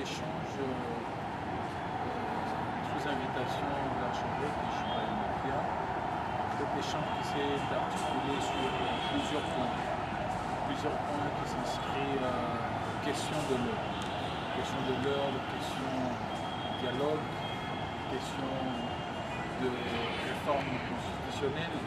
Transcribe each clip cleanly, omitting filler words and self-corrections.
échange sous invitation de l'archevêque Ishibaï Makia. Cet échange qui s'est articulé sur plusieurs points qui s'inscrivent aux questions de l'heure. Questions de l'heure, questions de dialogue, questions de réforme constitutionnelle,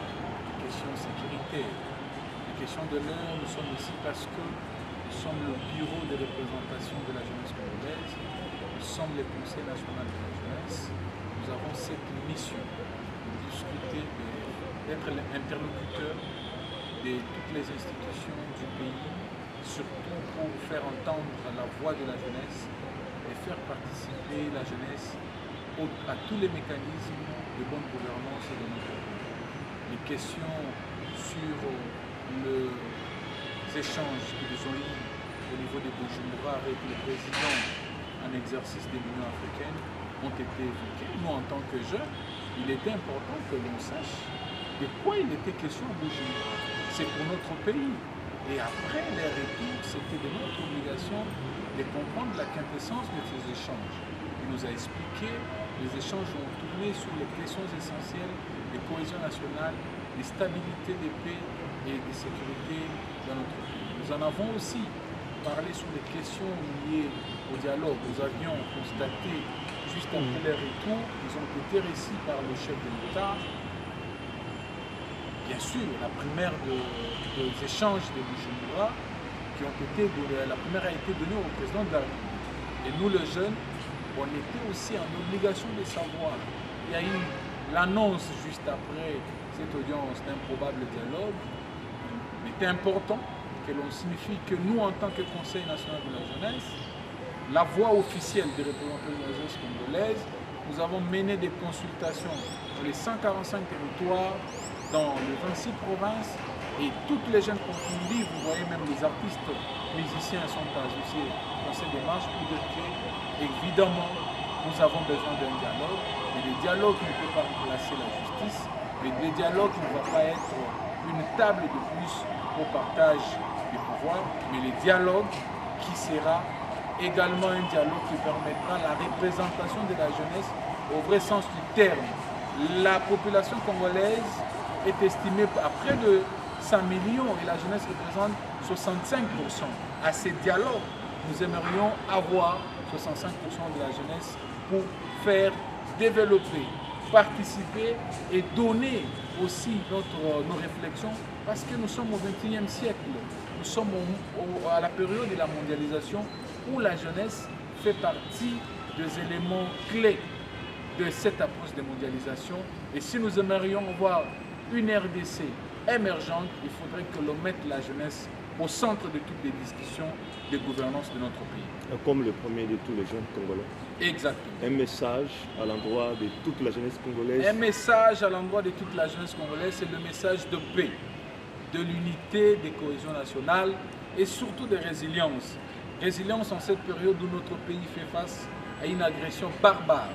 questions de sécurité. Les questions de l'heure, nous sommes ici parce que nous sommes le bureau de représentation de la jeunesse congolaise, nous sommes le Conseil national de la jeunesse. Nous avons cette mission de discuter, d'être l'interlocuteur de toutes les institutions du pays, surtout pour faire entendre la voix de la jeunesse et faire participer la jeunesse à tous les mécanismes de bonne gouvernance de notre pays. Les questions sur les échanges que nous avons eus au niveau de Bujumbura avec le président en exercice de l'Union africaine ont été évoquées. Nous, en tant que jeunes, il était important que l'on sache de quoi il était question à Bujumbura. C'est pour notre pays. Et après les retours, c'était de notre obligation de comprendre la quintessence de ces échanges. Il nous a expliqué les échanges ont tourné sur les questions essentielles de cohésion nationale, de stabilité, de paix et de sécurité dans notre pays. Nous en avons aussi parlé sur les questions liées au dialogue. Nous avions constaté, juste après les retours, ils ont été récits par le chef de l'État. Bien sûr, la première des échanges de Bujumbura qui ont été donnés, la première a été donnée au président de la République. Et nous, les jeunes, on était aussi en obligation de savoir. Il y a eu l'annonce juste après cette audience d'un probable dialogue. Il était important que l'on signifie que nous, en tant que Conseil national de la jeunesse, la voix officielle des représentants de la jeunesse congolaise, nous avons mené des consultations dans les 145 territoires, dans les 26 provinces, et toutes les jeunes confondues, vous voyez même les artistes musiciens sont associés dans ces démarches pour dire que, évidemment, nous avons besoin d'un dialogue, mais le dialogue ne peut pas remplacer la justice, mais le dialogue ne va pas être une table de plus au partage du pouvoir, mais le dialogue qui sera également un dialogue qui permettra la représentation de la jeunesse au vrai sens du terme. La population congolaise est estimée à près de 100 millions et la jeunesse représente 65%. À ces dialogues, nous aimerions avoir 65% de la jeunesse pour faire développer, participer et donner aussi nos réflexions parce que nous sommes au XXIe siècle. Nous sommes à la période de la mondialisation où la jeunesse fait partie des éléments clés de cette approche de mondialisation. Et si nous aimerions voir une RDC émergente, il faudrait que l'on mette la jeunesse au centre de toutes les discussions de gouvernance de notre pays. Comme le premier de tous les jeunes Congolais. Exactement. Un message à l'endroit de toute la jeunesse congolaise. Un message à l'endroit de toute la jeunesse congolaise, c'est le message de paix, de l'unité, de cohésion nationale et surtout de résilience. Résilience en cette période où notre pays fait face à une agression barbare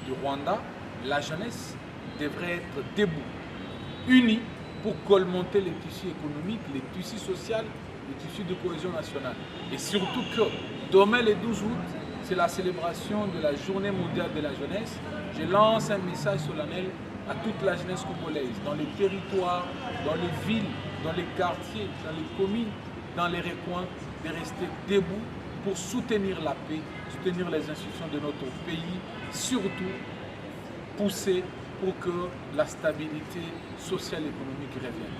du Rwanda. La jeunesse devrait être debout, unie pour colmater les tissus économiques, les tissus sociaux, les tissus de cohésion nationale. Et surtout que demain, le 12 août, c'est la célébration de la Journée mondiale de la jeunesse. Je lance un message solennel à toute la jeunesse congolaise, dans les territoires, dans les villes, dans les quartiers, dans les communes, dans les recoins, de rester debout pour soutenir la paix, soutenir les institutions de notre pays, surtout pousser pour que la stabilité sociale et économique revienne.